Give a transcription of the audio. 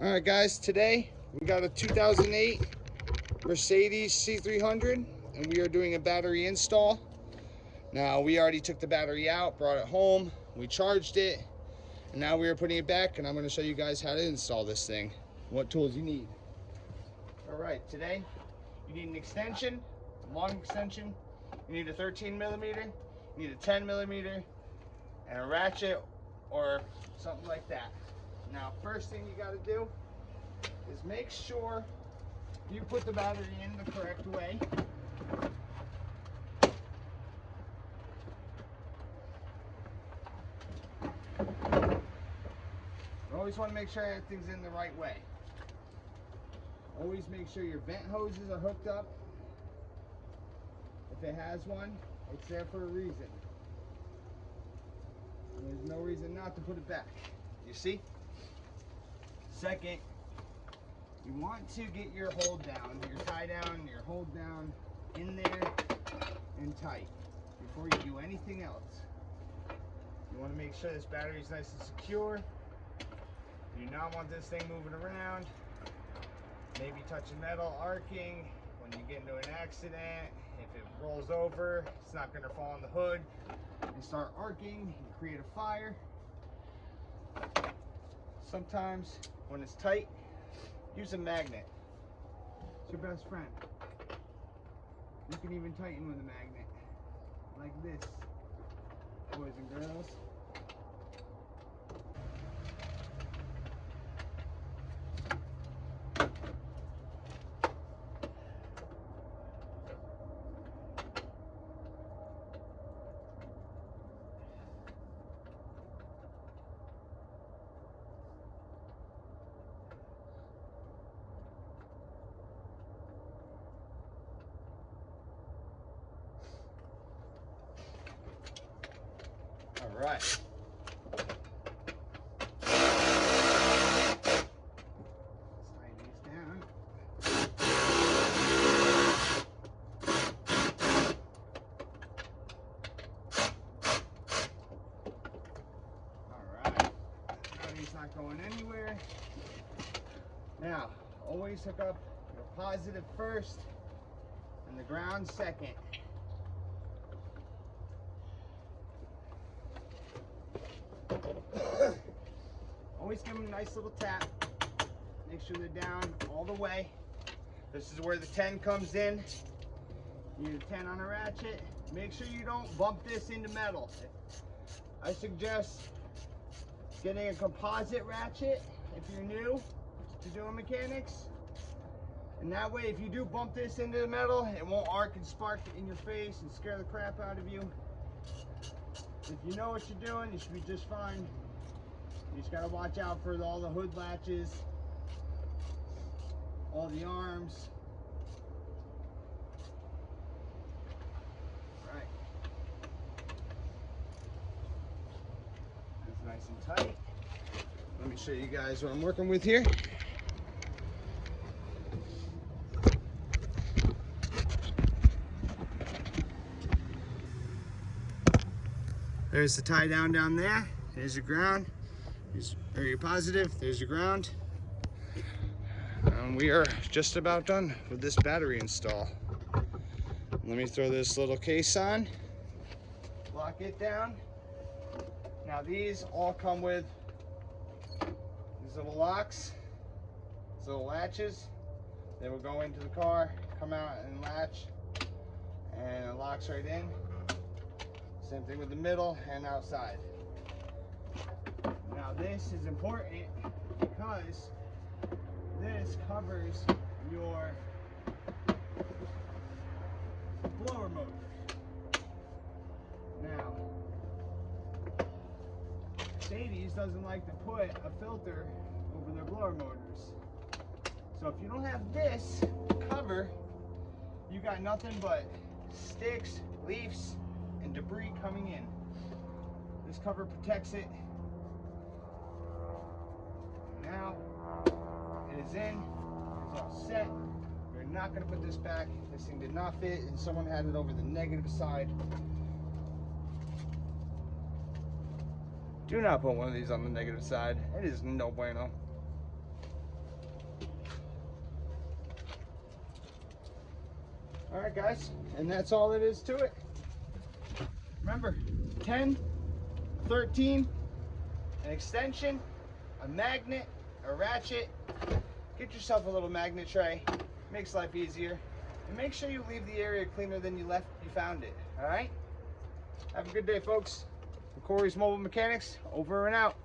All right, guys, today we got a 2008 Mercedes C300 and we are doing a battery install. Now, we already took the battery out, brought it home, we charged it, and now we are putting it back, and I'm going to show you guys how to install this thing, what tools you need. All right, today you need an extension, a long extension. You need a 13 millimeter, you need a 10 millimeter, and a ratchet or something like that. Now, first thing you got to do is make sure you put the battery in the correct way. You always want to make sure everything's in the right way. Always make sure your vent hoses are hooked up. If it has one, it's there for a reason. And there's no reason not to put it back. You see? Second, you want to get your hold down, your tie down, your hold down in there and tight before you do anything else. You want to make sure this battery is nice and secure. You do not want this thing moving around, maybe touching metal, arcing. When you get into an accident, if it rolls over, it's not going to fall on the hood and start arcing and create a fire. Sometimes when it's tight, use a magnet. It's your best friend. You can even tighten with a magnet, like this, boys and girls. All right. Slide these down. All right. Battery's not going anywhere. Now, always hook up your positive first and the ground second. Always give them a nice little tap. Make sure they're down all the way. This is where the 10 comes in. You need a 10 on a ratchet. Make sure you don't bump this into metal. I suggest getting a composite ratchet if you're new to doing mechanics. And that way, if you do bump this into the metal, it won't arc and spark in your face and scare the crap out of you. If you know what you're doing, you should be just fine. You just gotta watch out for all the hood latches, all the arms. Right. That's nice and tight. Let me show you guys what I'm working with here. There's the tie down there. There's your ground. Or your positive. There's your ground. We are just about done with this battery install. Let me throw this little case on. Lock it down. Now these all come with these little locks, these little latches. They will go into the car, come out and latch, and it locks right in. Same thing with the middle and outside. Now this is important because this covers your blower motor. Now, Mercedes doesn't like to put a filter over their blower motors. So if you don't have this cover, you got nothing but sticks, leaves, and debris coming in. This cover protects it. Now it is in, it's all set. We're not going to put this back. This thing did not fit and someone had it over the negative side. Do not put one of these on the negative side. It is no bueno. All right, guys, and that's all it is to it. Remember, 10, 13, an extension, a magnet, a ratchet. Get yourself a little magnet tray. Makes life easier. And make sure you leave the area cleaner than you found it. All right? Have a good day, folks. Corey's Mobile Mechanics, over and out.